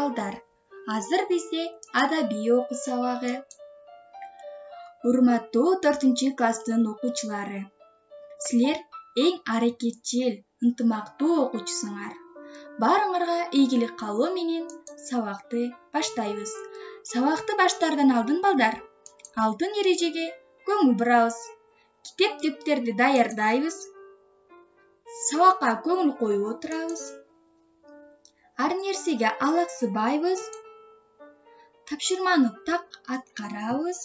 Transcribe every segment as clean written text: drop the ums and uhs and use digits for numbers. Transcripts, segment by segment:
балдар, азыр бизде адабий окуу сабагы. Урматтуу 4-класстын окуучулары, силер эң аракетчил, ынтымактуу окуучусуңар. Баарыңарга ийгилик каалоо менен сабакты баштайбыз. Сабакты баштаардан алдын балдар, алтын эрежеге көңүл бурабыз. Китеп дептерди даярдайбыз. Сабакка көңүл коюп отурабыз. Ар нерсеге алаксыбайбыз. Тапшырманы так аткарабыз.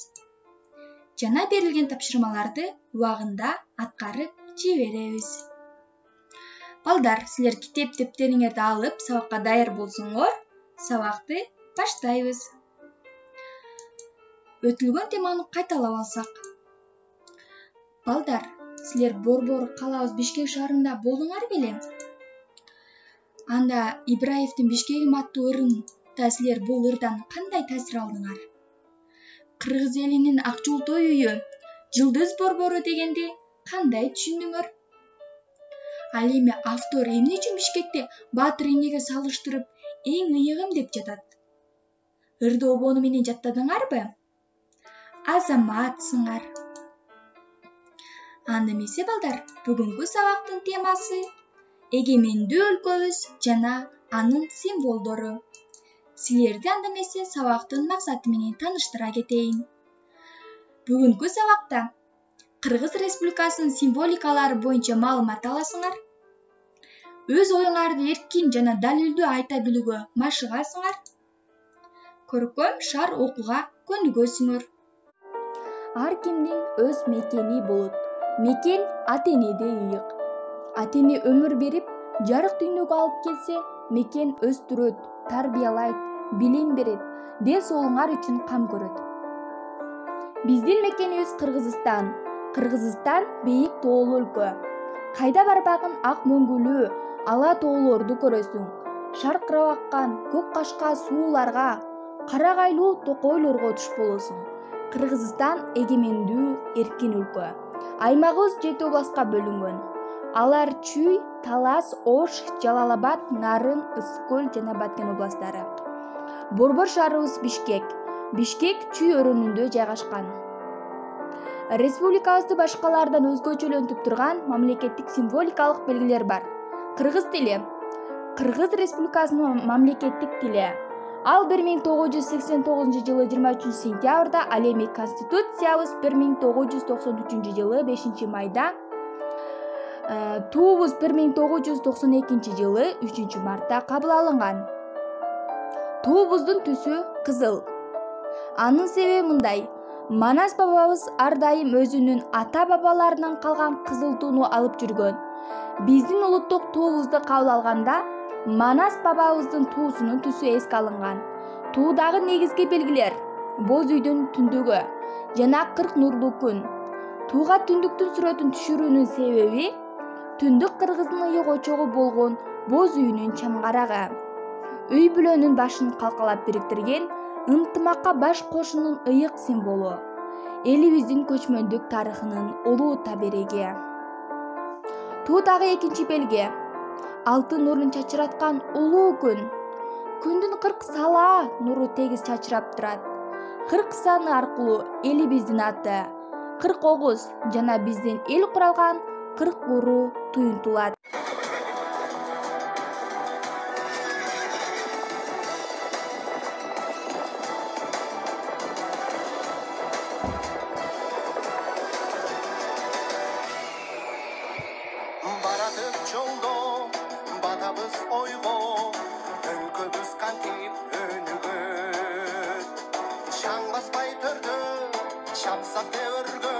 Жана берилген тапшырмаларды убагында аткарып жиберебиз. Балдар, силер китеп дептериңерди алып, сабакка даяр болсоңор, сабакты баштайбыз. Өтүлгөн теманы кайталап алсак. Балдар, силер Борбор калабыз Бишкек шаарында болдуңар беле? Анда Ибраевдин Бишкегим аттуу ырында силер бул ырдан кандай таасир алдыңар? Кыргыз элинин ак жолтой үйү, Жылдыз Борбору дегенди кандай түшүндүңөр? Ал эми автор эмне үчүн Бишкекти Баатыр энеге салыштырып эң ыйыгым деп жатат? Ырды обону менен жаттадыңарбы? Азаматсыңар. Анда эмесе балдар, бүгүнкү сабактын темасы эгемендүү өлкөбүз жана анын символдору. Силерди анда эмесе сабактын максаты менен тааныштыра кетейин. Бүгүнкү сабакта Кыргыз Республикасынын символикалары боюнча маалымат аласыңар. Өз оюңарды эркин жана далилдүү айта билүүгө машыгасыңар. Көркөм шаар окууга көнүгөсүңөр. Ар кимдин өз мекени болот. Мекен ата-энеде ыйык. Ата-эне өмүр берип, жарык дүйнөгө алып келсе, мекен өстүрөт, тарбиялайт, билим берет, ден соолуңар үчүн кам көрөт. Биздин мекенибиз Кыргызстан. Кыргызстан бейик тоолуу өлкө. Кайда барбагын ак мөңгүлүү, ала тоолорду көрөсүң. Шаркырап аккан көк кашка сууларга, карагайлуу токойлорго туш болосуң. Кыргызстан эгемендүү, эркин өлкө. Аймагыбыз 7 областка бөлүнгөн. Алар Чүй, Талас, Ош, Жалал-Абад, Нарын, Ысык-Көл жана Баткен областтары. Борбор шаарыбыз Бишкек. Бишкек Чүй өрөөнүндө жайгашкан. Республикабызды башкалардан өзгөчөлөнтүп турган мамлекеттик символикалык белгилер бар. Кыргыз тили. Кыргыз Республикасынын мамлекеттик тили. Ал 1989 жылы 23 сентябрда, ал эми Конституциябыз 1993 жылы 5 майда, туубуз 1992 жылы 3 мартта кабыл алынган. Туубуздун түсү кызыл. Анын себеби мындай: Манас бабабыз ар дайым өзүнүн ата-бабаларынан калган кызыл тууну алып жүргөн. Биздин улуттук туубузду кабыл алганда Манас бабабыздын туусунун түсү эске алынган. Туудагы негизги белгилер: боз үйдүн түндүгү жана 40 нурлуу күн. Тууга түндүктүн сүрөтүн түшүрүүнүн себеби түндүк кыргыздын ыйык очогу болгон боз үйүнүн чамгарагы. Үй бүлөнүн башын калкалап бириктирген ынтымакка баш кошуунун ыйык символу. Элибиздин көчмөндүк тарыхынын улуу табереги. Туудагы экинчи белги: алтын нурун чачыраткан улуу күн. Күндүн 40 сала нуру тегиз чачырап турат. 40 саны аркылуу элибиздин аты, 40 огуз жана биздин эл куралган 40 уруу туюнтулат. Баратып жолдо, батабыз ойго, өлкөбүз кантип өнүгөт. Шаң баспай төрдө, чапсак тебөргө,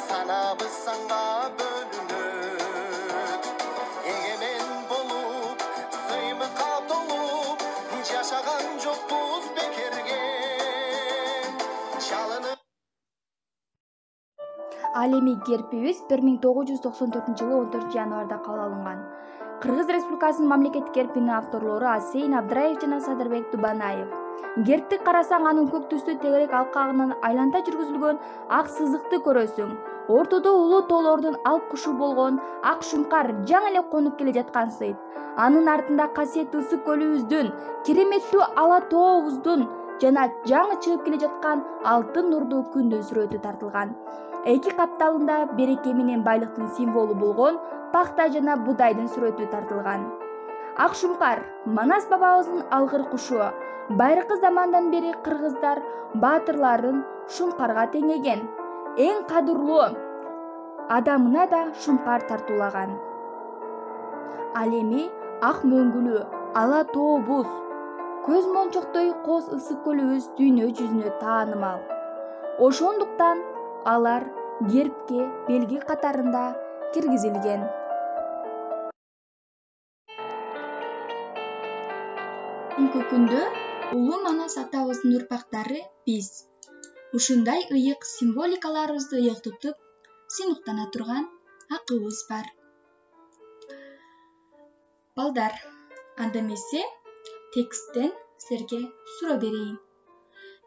санабыз санга бөлүнөт. Эгемен болуп, сыймыкка толуп, жашаган жокпуз бекерге. Жалынып Ал эми гербибиз 1994 жылы 14 январда кабыл алынган. Кыргыз Республикасынын мамлекеттик гербинин авторлору Асейин Абдыраев жана Садырбек Дубанаев. Гербти карасаң, анын көк түстүү тегерек алкагынан айланта жүргүзүлгөн ак сызыкты көрөсүң. Ортодо улуу тоолордун алып кушу болгон ак шумкар жаңы эле конуп келе жаткансыйт. Анын артында касиеттүү ысык көлүбүздүн, кереметтүү ала тообуздун жана жаңы чыгып келе жаткан алтын нурдуу күндүн сүрөтү тартылган. Эки капталында береке менен байлыктын символу болгон пахта жана будайдын сүрөтү тартылган. Ак шумкар Манас бабабыздын алгыр кушу. Байыркы замандан бери кыргыздар баатырларын шумкарга теңеген. Эң кадырлуу адамына да шумкар тартуулаган. Ал эми ак мөңгүлүү ала тообуз, көз мончоктой коз ысык көлүбүз дүйнө жүзүнө таанымал. Ошондуктан алар гербке белги катарында киргизилген. Бүгүнкү күндө улуу Манас атабыздын урпактары биз ушундай ыйык символикаларыбызды ыйык тутуп, сыймыктана турган акыбыз бар. Балдар, анда эмесе тексттен силерге суроо берейин.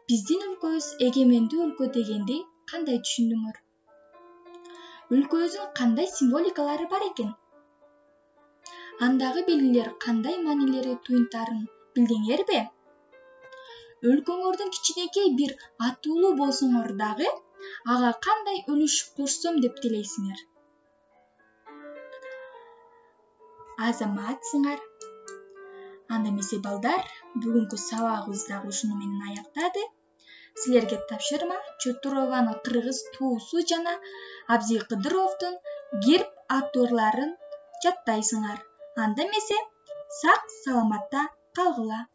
Биздин өлкөбүз эгемендүү өлкө дегенди кандай түшүндүңөр? Өлкөбүздүн кандай символикалары бар экен? Андагы белгилер кандай маанилери туюнтарын билдиңерби? Өлкөңөрдүн кичинекей бир атуулу болсоңор дагы ага кандай үлүш кошсом деп тилейсиңер? Азаматсыңар. Анда эмесе балдар, бүгүнкү сабагыбыз дагы ушуну менен аяктады. Силерге тапшырма Чотурованын кыргыз туусу жана Абзый Кыдыровдун герб атууларын жаттайсыңар. Анда эмесе сак саламатта калгыла.